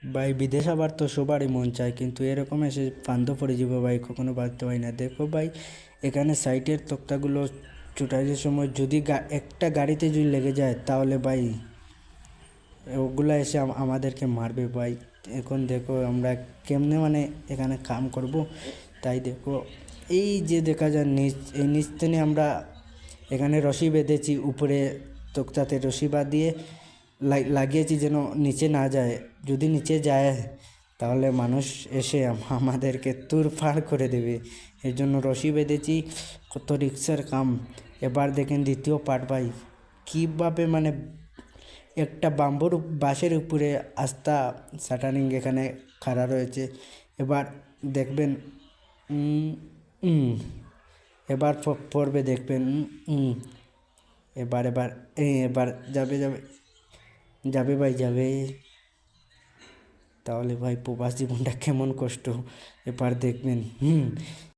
ভাই বিদেশ আবার তো সবারই মন চায়, কিন্তু এরকম এসে ফান্দ পড়ে যাব ভাই, কখনো ভাবতে পারি না। দেখো ভাই, এখানে সাইটের তক্তাগুলো চুটাইয়ের সময় যদি একটা গাড়িতে যদি লেগে যায়, তাহলে ভাই ওগুলা এসে আমাদেরকে মারবে ভাই। এখন দেখো আমরা কেমনে মানে এখানে কাম করব। তাই দেখো, এই যে দেখা যায় নিচ, এই নিচ থেকে আমরা এখানে রশি বেঁধেছি, উপরে তক্তাতে রশি বাঁধিয়ে লাগিয়েছি যেন নিচে না যায়। যদি নিচে যায় তাহলে মানুষ এসে আমাদেরকে তুড়ফাড় করে দেবে। এর জন্য রশি বেঁধেছি, কত রিক্সের কাম। এবার দেখেন দ্বিতীয় পার্ট ভাই, কীভাবে মানে একটা বাম্বুর বাঁশের উপরে আস্থা শাটারিং এখানে খাড়া রয়েছে। এবার দেখবেন, উম, উম, এবার পড়বে দেখবেন, এবার এবার এবার যাবে যাবে যাবে ভাই যাবে। তাহলে ভাই প্রবাস জীবনটা কেমন কষ্ট, এবার দেখবেন।